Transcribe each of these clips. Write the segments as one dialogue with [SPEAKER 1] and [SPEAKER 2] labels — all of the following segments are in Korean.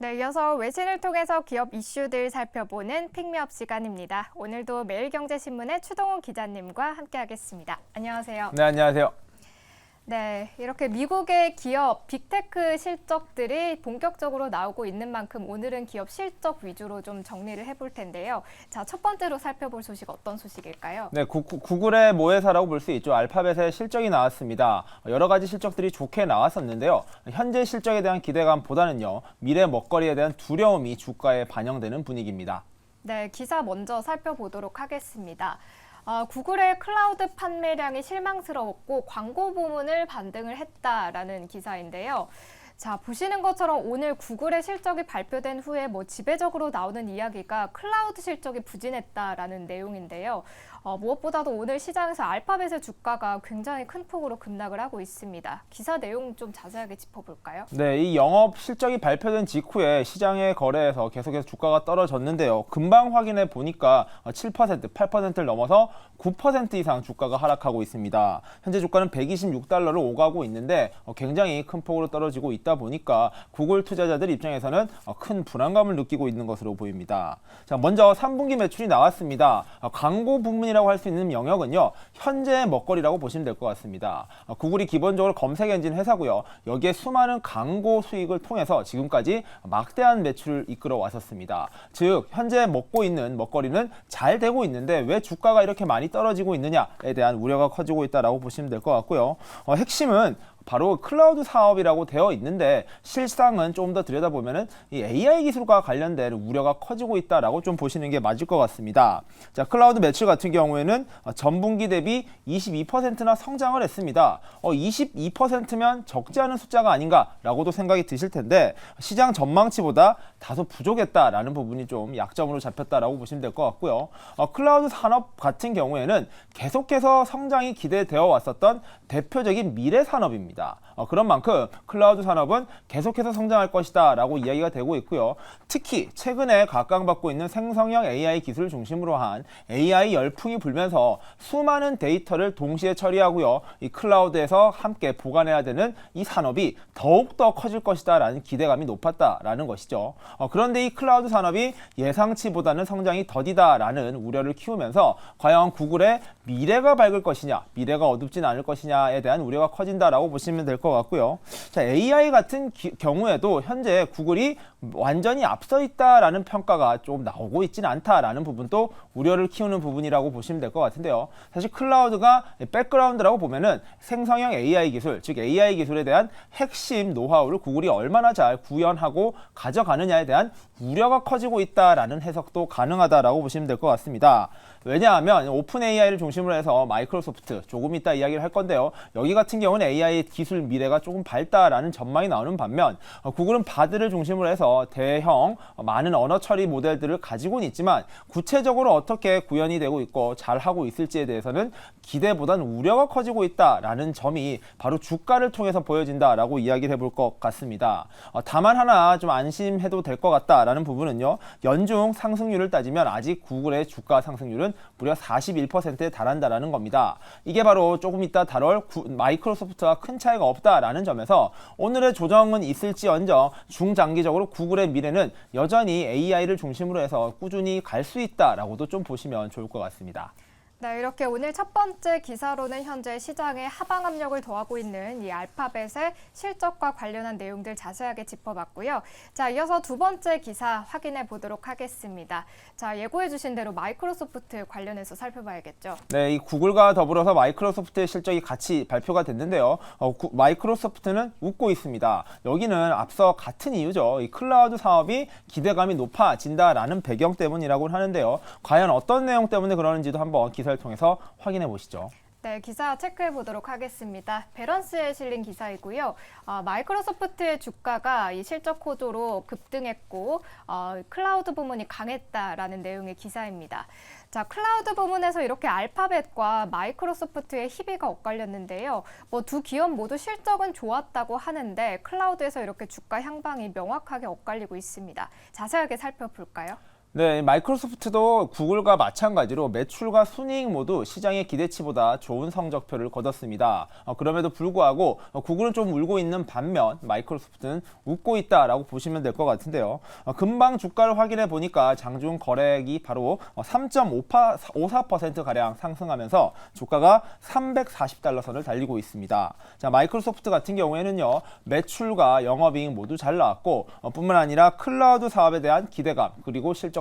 [SPEAKER 1] 네, 이어서 외신을 통해서 기업 이슈들 살펴보는 픽미업 시간입니다. 오늘도 매일경제신문의 추동훈 기자님과 함께하겠습니다. 안녕하세요.
[SPEAKER 2] 네, 안녕하세요.
[SPEAKER 1] 네, 이렇게 미국의 기업 빅테크 실적들이 본격적으로 나오고 있는 만큼 오늘은 기업 실적 위주로 좀 정리를 해볼 텐데요. 자, 첫 번째로 살펴볼 소식 어떤 소식일까요?
[SPEAKER 2] 네, 구글의 모회사라고 볼 수 있죠. 알파벳의 실적이 나왔습니다. 여러 가지 실적들이 좋게 나왔었는데요. 현재 실적에 대한 기대감보다는요, 미래 먹거리에 대한 두려움이 주가에 반영되는 분위기입니다.
[SPEAKER 1] 네, 기사 먼저 살펴보도록 하겠습니다. 구글의 클라우드 판매량이 실망스러웠고 광고 부문을 반등을 했다라는 기사인데요. 자, 보시는 것처럼 오늘 구글의 실적이 발표된 후에 지배적으로 나오는 이야기가 클라우드 실적이 부진했다라는 내용인데요. 무엇보다도 오늘 시장에서 알파벳의 주가가 굉장히 큰 폭으로 급락을 하고 있습니다. 기사 내용 좀 자세하게 짚어볼까요?
[SPEAKER 2] 네, 이 영업 실적이 발표된 직후에 시장의 거래에서 계속해서 주가가 떨어졌는데요. 금방 확인해 보니까 7%, 8%를 넘어서 9% 이상 주가가 하락하고 있습니다. 현재 주가는 126달러를 오가고 있는데 굉장히 큰 폭으로 떨어지고 있다 보니까 구글 투자자들 입장에서는 큰 불안감을 느끼고 있는 것으로 보입니다. 자, 먼저 3분기 매출이 나왔습니다. 광고 부문이라고 할 수 있는 영역은요, 현재의 먹거리라고 보시면 될 것 같습니다. 구글이 기본적으로 검색 엔진 회사고요. 여기에 수많은 광고 수익을 통해서 지금까지 막대한 매출을 이끌어 왔었습니다. 즉, 현재 먹고 있는 먹거리는 잘 되고 있는데 왜 주가가 이렇게 많이 떨어지고 있느냐에 대한 우려가 커지고 있다라고 보시면 될 것 같고요. 핵심은 바로 클라우드 사업이라고 되어 있는데 실상은 조금 더 들여다보면은 이 AI 기술과 관련된 우려가 커지고 있다라고 좀 보시는 게 맞을 것 같습니다. 자, 클라우드 매출 같은 경우에는 전분기 대비 22%나 성장을 했습니다. 22%면 적지 않은 숫자가 아닌가라고도 생각이 드실 텐데 시장 전망치보다 다소 부족했다라는 부분이 좀 약점으로 잡혔다라고 보시면 될 것 같고요. 클라우드 산업 같은 경우에는 계속해서 성장이 기대되어 왔었던 대표적인 미래 산업입니다. 그런 만큼 클라우드 산업은 계속해서 성장할 것이다 라고 이야기가 되고 있고요. 특히 최근에 각광받고 있는 생성형 AI 기술을 중심으로 한 AI 열풍이 불면서 수많은 데이터를 동시에 처리하고요. 이 클라우드에서 함께 보관해야 되는 이 산업이 더욱더 커질 것이다 라는 기대감이 높았다라는 것이죠. 그런데 이 클라우드 산업이 예상치보다는 성장이 더디다 라는 우려를 키우면서 과연 구글의 미래가 밝을 것이냐, 미래가 어둡진 않을 것이냐에 대한 우려가 커진다라고 보시면 될 것 같고요. 자, AI 같은 경우에도 현재 구글이 완전히 앞서 있다라는 평가가 좀 나오고 있지는 않다라는 부분도 우려를 키우는 부분이라고 보시면 될 것 같은데요. 사실 클라우드가 백그라운드라고 보면은 생성형 AI 기술, 즉 AI 기술에 대한 핵심 노하우를 구글이 얼마나 잘 구현하고 가져가느냐에 대한 우려가 커지고 있다라는 해석도 가능하다라고 보시면 될 것 같습니다. 왜냐하면 오픈 AI를 중심으로 해서 마이크로소프트, 조금 이따 이야기를 할 건데요. 여기 같은 경우는 AI 기술 미래가 조금 밝다라는 전망이 나오는 반면 구글은 바드를 중심으로 해서 대형 많은 언어 처리 모델들을 가지고는 있지만 구체적으로 어떻게 구현이 되고 있고 잘하고 있을지에 대해서는 기대보다는 우려가 커지고 있다라는 점이 바로 주가를 통해서 보여진다라고 이야기를 해볼 것 같습니다. 다만 하나 좀 안심해도 될 것 같다라는 부분은요. 연중 상승률을 따지면 아직 구글의 주가 상승률은 무려 41%에 달한다라는 겁니다. 이게 바로 조금 이따 다룰 마이크로소프트와 큰 차이가 없다라는 점에서 오늘의 조정은 있을지언정 중장기적으로 구글의 미래는 여전히 AI를 중심으로 해서 꾸준히 갈 수 있다라고도 좀 보시면 좋을 것 같습니다.
[SPEAKER 1] 네, 이렇게 오늘 첫 번째 기사로는 현재 시장에 하방 압력을 더하고 있는 이 알파벳의 실적과 관련한 내용들 자세하게 짚어봤고요. 자, 이어서 두 번째 기사 확인해 보도록 하겠습니다. 자, 예고해 주신 대로 마이크로소프트 관련해서 살펴봐야겠죠.
[SPEAKER 2] 네, 이 구글과 더불어서 마이크로소프트의 실적이 같이 발표가 됐는데요. 마이크로소프트는 웃고 있습니다. 여기는 앞서 같은 이유죠. 이 클라우드 사업이 기대감이 높아진다라는 배경 때문이라고 하는데요. 과연 어떤 내용 때문에 그러는지도 한번 기사를 통해서 확인해 보시죠.
[SPEAKER 1] 네, 기사 체크해 보도록 하겠습니다. 배런스에 실린 기사이고요. 마이크로소프트의 주가가 이 실적 호조로 급등했고 클라우드 부문이 강했다라는 내용의 기사입니다. 자, 클라우드 부문에서 이렇게 알파벳과 마이크로소프트의 희비가 엇갈렸는데요. 두 기업 모두 실적은 좋았다고 하는데 클라우드에서 이렇게 주가 향방이 명확하게 엇갈리고 있습니다. 자세하게 살펴볼까요?
[SPEAKER 2] 네, 마이크로소프트도 구글과 마찬가지로 매출과 순이익 모두 시장의 기대치보다 좋은 성적표를 거뒀습니다. 그럼에도 불구하고 구글은 좀 울고 있는 반면 마이크로소프트는 웃고 있다라고 보시면 될 것 같은데요. 금방 주가를 확인해 보니까 장중 거래액이 바로 3.54%가량 상승하면서 주가가 340달러 선을 달리고 있습니다. 자, 마이크로소프트 같은 경우에는요, 매출과 영업이익 모두 잘 나왔고 뿐만 아니라 클라우드 사업에 대한 기대감 그리고 실적도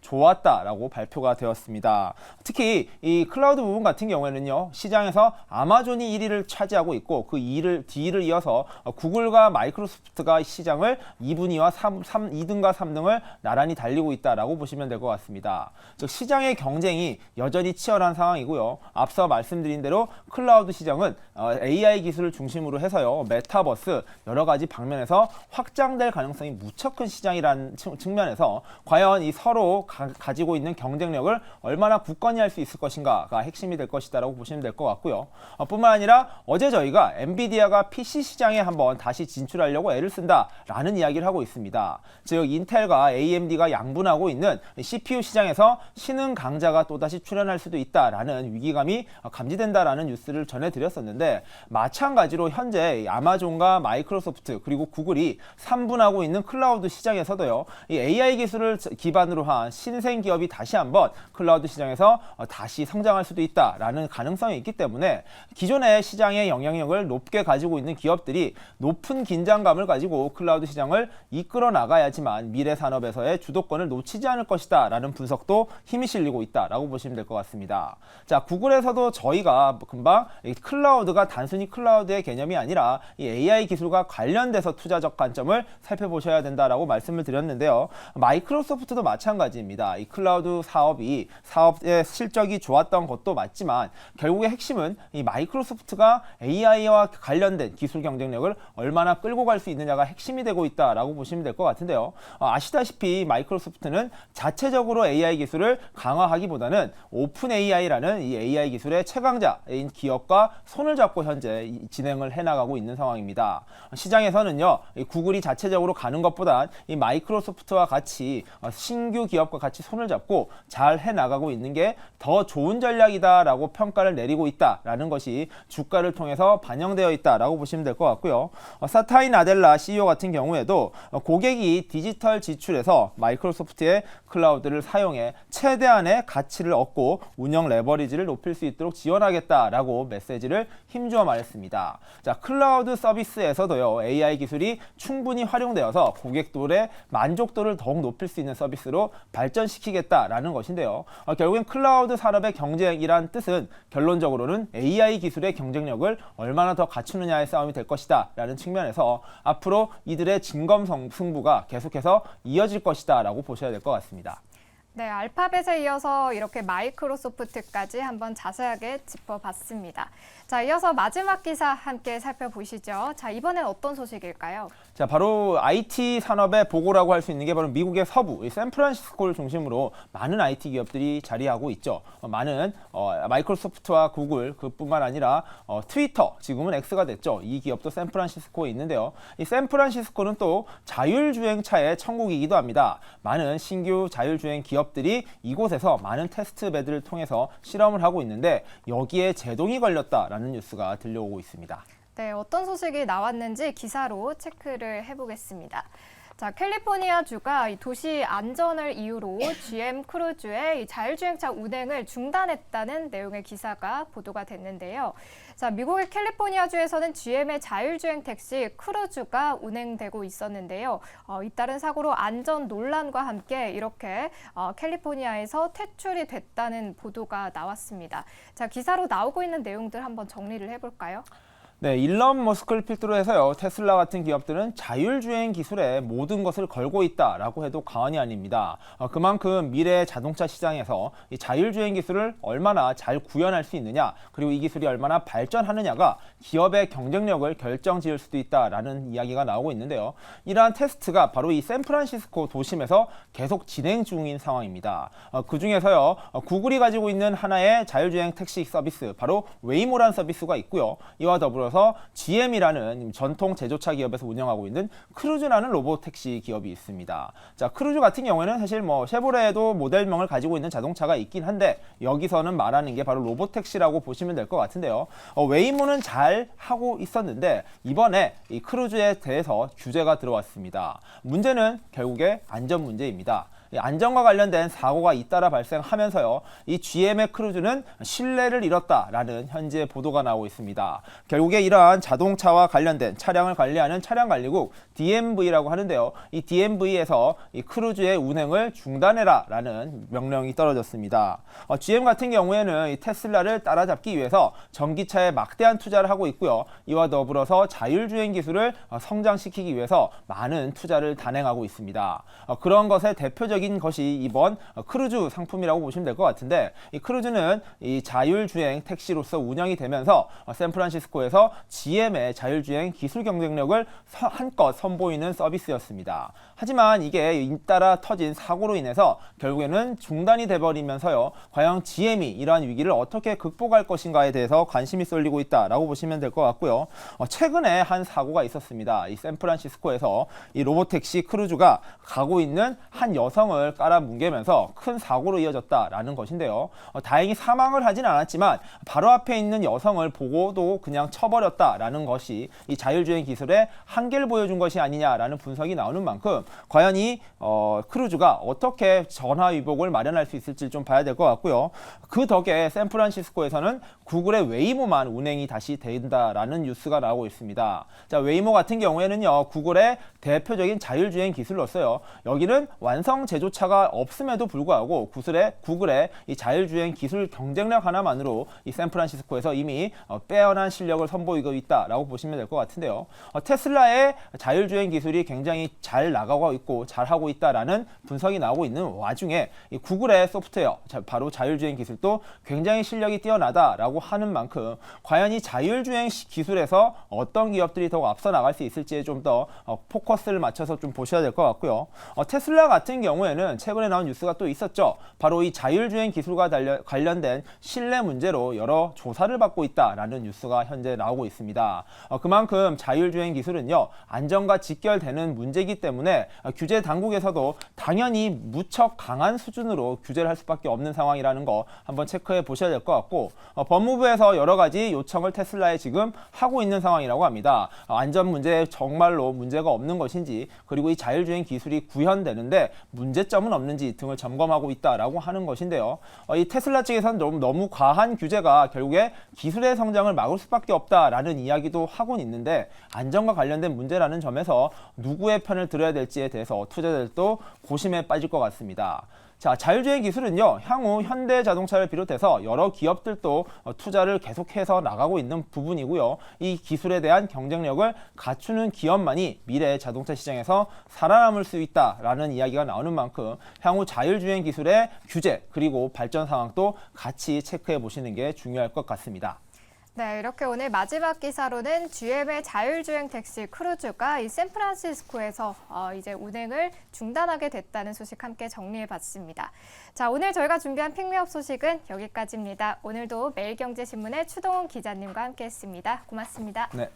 [SPEAKER 2] 좋았다라고 발표가 되었습니다. 특히 이 클라우드 부분 같은 경우에는요, 시장에서 아마존이 1위를 차지하고 있고 그 뒤를 이어서 구글과 마이크로소프트가 시장을 2등과 3등을 나란히 달리고 있다라고 보시면 될 것 같습니다. 즉 시장의 경쟁이 여전히 치열한 상황이고요. 앞서 말씀드린 대로 클라우드 시장은 AI 기술을 중심으로 해서요, 메타버스 여러 가지 방면에서 확장될 가능성이 무척 큰 시장이라는 측면에서 과연 이 서로 가지고 있는 경쟁력을 얼마나 굳건히 할 수 있을 것인가가 핵심이 될 것이다라고 보시면 될 것 같고요. 뿐만 아니라 어제 저희가 엔비디아가 PC 시장에 한번 다시 진출하려고 애를 쓴다라는 이야기를 하고 있습니다. 즉 인텔과 AMD가 양분하고 있는 CPU 시장에서 신흥 강자가 또다시 출현할 수도 있다라는 위기감이 감지된다라는 뉴스를 전해드렸었는데, 마찬가지로 현재 아마존과 마이크로소프트 그리고 구글이 3분하고 있는 클라우드 시장에서도요, 이 AI 기술을 기반으로 한 신생 기업이 다시 한번 클라우드 시장에서 다시 성장할 수도 있다라는 가능성이 있기 때문에 기존의 시장의 영향력을 높게 가지고 있는 기업들이 높은 긴장감을 가지고 클라우드 시장을 이끌어 나가야지만 미래 산업에서의 주도권을 놓치지 않을 것이다 라는 분석도 힘이 실리고 있다라고 보시면 될 것 같습니다. 자, 구글에서도 저희가 금방 이 클라우드가 단순히 클라우드의 개념이 아니라 이 AI 기술과 관련돼서 투자적 관점을 살펴보셔야 된다라고 말씀을 드렸는데요. 마이크로소프트도 마찬가지입니다. 이 클라우드 사업의 실적이 좋았던 것도 맞지만 결국의 핵심은 이 마이크로소프트가 AI와 관련된 기술 경쟁력을 얼마나 끌고 갈 수 있느냐가 핵심이 되고 있다라고 보시면 될 것 같은데요. 아시다시피 마이크로소프트는 자체적으로 AI 기술을 강화하기보다는 오픈 AI라는 이 AI 기술의 최강자인 기업과 손을 잡고 현재 진행을 해나가고 있는 상황입니다. 시장에서는요, 이 구글이 자체적으로 가는 것보단 이 마이크로소프트와 같이 신규 기업과 같이 손을 잡고 잘 해나가고 있는 게 더 좋은 전략이다라고 평가를 내리고 있다라는 것이 주가를 통해서 반영되어 있다라고 보시면 될 것 같고요. 사타이 나델라 CEO 같은 경우에도 고객이 디지털 지출에서 마이크로소프트의 클라우드를 사용해 최대한의 가치를 얻고 운영 레버리지를 높일 수 있도록 지원하겠다라고 메시지를 힘주어 말했습니다. 자, 클라우드 서비스에서도요, AI 기술이 충분히 활용되어서 고객들의 만족도를 더욱 높일 수 있는 서비스로 발전시키겠다라는 것인데요. 결국엔 클라우드 산업의 경쟁이란 뜻은 결론적으로는 AI 기술의 경쟁력을 얼마나 더 갖추느냐의 싸움이 될 것이다 라는 측면에서 앞으로 이들의 진검승부가 계속해서 이어질 것이다 라고 보셔야 될 것 같습니다.
[SPEAKER 1] 네, 알파벳에 이어서 이렇게 마이크로소프트까지 한번 자세하게 짚어봤습니다. 자, 이어서 마지막 기사 함께 살펴보시죠. 자, 이번엔 어떤 소식일까요?
[SPEAKER 2] 자, 바로 IT 산업의 보고라고 할 수 있는 게 바로 미국의 서부, 이 샌프란시스코를 중심으로 많은 IT 기업들이 자리하고 있죠. 많은 마이크로소프트와 구글 그뿐만 아니라 트위터, 지금은 X가 됐죠. 이 기업도 샌프란시스코에 있는데요. 이 샌프란시스코는 또 자율주행차의 천국이기도 합니다. 많은 신규 자율주행 기업들이 이곳에서 많은 테스트 베드를 통해서 실험을 하고 있는데 여기에 제동이 걸렸다라는 뉴스가 들려오고 있습니다.
[SPEAKER 1] 네, 어떤 소식이 나왔는지 기사로 체크를 해보겠습니다. 자, 캘리포니아주가 이 도시 안전을 이유로 GM 크루즈의 이 자율주행차 운행을 중단했다는 내용의 기사가 보도가 됐는데요. 자, 미국의 캘리포니아주에서는 GM의 자율주행 택시 크루즈가 운행되고 있었는데요. 잇따른 사고로 안전 논란과 함께 이렇게 캘리포니아에서 퇴출이 됐다는 보도가 나왔습니다. 자, 기사로 나오고 있는 내용들 한번 정리를 해볼까요?
[SPEAKER 2] 네, 일론 머스크를 필두로 해서요, 테슬라 같은 기업들은 자율주행 기술에 모든 것을 걸고 있다라고 해도 과언이 아닙니다. 그만큼 미래 자동차 시장에서 이 자율주행 기술을 얼마나 잘 구현할 수 있느냐, 그리고 이 기술이 얼마나 발전하느냐가 기업의 경쟁력을 결정지을 수도 있다라는 이야기가 나오고 있는데요. 이러한 테스트가 바로 이 샌프란시스코 도심에서 계속 진행 중인 상황입니다. 그 중에서요, 구글이 가지고 있는 하나의 자율주행 택시 서비스, 바로 웨이모란 서비스가 있고요. 이와 더불어 들어서 GM이라는 전통 제조차 기업에서 운영하고 있는 크루즈라는 로보택시 기업이 있습니다. 자, 크루즈 같은 경우에는 사실 뭐 쉐보레에도 모델명을 가지고 있는 자동차가 있긴 한데 여기서는 말하는 게 바로 로보택시라고 보시면 될 것 같은데요. 웨이모는 잘 하고 있었는데 이번에 이 크루즈에 대해서 규제가 들어왔습니다. 문제는 결국에 안전 문제입니다. 안전과 관련된 사고가 잇따라 발생하면서요, 이 GM의 크루즈는 신뢰를 잃었다라는 현재 보도가 나오고 있습니다. 결국에 이러한 자동차와 관련된 차량을 관리하는 차량관리국 DMV라고 하는데요, 이 DMV에서 이 크루즈의 운행을 중단해라라는 명령이 떨어졌습니다. GM 같은 경우에는 이 테슬라를 따라잡기 위해서 전기차에 막대한 투자를 하고 있고요, 이와 더불어서 자율주행 기술을 성장시키기 위해서 많은 투자를 단행하고 있습니다. 그런 것의 대표적인 것이 이번 크루즈 상품이라고 보시면 될 것 같은데, 이 크루즈는 이 자율주행 택시로서 운영이 되면서 샌프란시스코에서 GM의 자율주행 기술 경쟁력을 한껏 선보이는 서비스였습니다. 하지만 이게 잇따라 터진 사고로 인해서 결국에는 중단이 돼버리면서요, 과연 GM이 이러한 위기를 어떻게 극복할 것인가에 대해서 관심이 쏠리고 있다라고 보시면 될 것 같고요. 최근에 한 사고가 있었습니다. 이 샌프란시스코에서 이 로보택시 크루즈가 가고 있는 한 여성을 깔아뭉개면서 큰 사고로 이어졌다라는 것인데요. 다행히 사망을 하진 않았지만 바로 앞에 있는 여성을 보고도 그냥 쳐버렸다라는 것이 이 자율주행 기술의 한계를 보여준 것이 아니냐라는 분석이 나오는 만큼 과연 이 크루즈가 어떻게 전화위복을 마련할 수 있을지 좀 봐야 될 것 같고요. 그 덕에 샌프란시스코에서는 구글의 웨이모만 운행이 다시 된다라는 뉴스가 나오고 있습니다. 자, 웨이모 같은 경우에는요, 구글의 대표적인 자율주행 기술로서요, 여기는 완성 제조차가 없음에도 불구하고 구글의 이 자율주행 기술 경쟁력 하나만으로 이 샌프란시스코에서 이미 빼어난 실력을 선보이고 있다라고 보시면 될 것 같은데요. 테슬라의 자율주행 기술이 굉장히 잘 나가고 있고 잘하고 있다라는 분석이 나오고 있는 와중에 이 구글의 소프트웨어, 바로 자율주행 기술도 굉장히 실력이 뛰어나다라고 하는 만큼 과연 이 자율주행 기술에서 어떤 기업들이 더 앞서 나갈 수 있을지에 좀 더 포커스를 맞춰서 좀 보셔야 될 것 같고요. 테슬라 같은 경우에는 최근에 나온 뉴스가 또 있었죠. 바로 이 자율주행 기술과 관련된 신뢰 문제로 여러 조사를 받고 있다라는 뉴스가 현재 나오고 있습니다. 그만큼 자율주행 기술은요, 안전과 직결되는 문제이기 때문에 규제 당국에서도 당연히 무척 강한 수준으로 규제를 할 수밖에 없는 상황이라는 거 한번 체크해 보셔야 될 것 같고, 법무부에서 여러 가지 요청을 테슬라에 지금 하고 있는 상황이라고 합니다. 안전 문제에 정말로 문제가 없는 것인지, 그리고 이 자율주행 기술이 구현되는데 문제점은 없는지 등을 점검하고 있다라고 하는 것인데요. 이 테슬라 측에서는 너무 과한 규제가 결국에 기술의 성장을 막을 수밖에 없다라는 이야기도 하고는 있는데, 안전과 관련된 문제라는 점에서 누구의 편을 들어야 될지에 대해서 투자자들도 고심에 빠질 것 같습니다. 자, 자율주행 기술은요, 향후 현대자동차를 비롯해서 여러 기업들도 투자를 계속해서 나가고 있는 부분이고요. 이 기술에 대한 경쟁력을 갖추는 기업만이 미래 자동차 시장에서 살아남을 수 있다라는 이야기가 나오는 만큼 향후 자율주행 기술의 규제 그리고 발전 상황도 같이 체크해 보시는 게 중요할 것 같습니다.
[SPEAKER 1] 네, 이렇게 오늘 마지막 기사로는 GM의 자율주행 택시 크루즈가 이 샌프란시스코에서 이제 운행을 중단하게 됐다는 소식 함께 정리해봤습니다. 자, 오늘 저희가 준비한 픽미업 소식은 여기까지입니다. 오늘도 매일경제신문의 추동훈 기자님과 함께했습니다. 고맙습니다.
[SPEAKER 2] 네.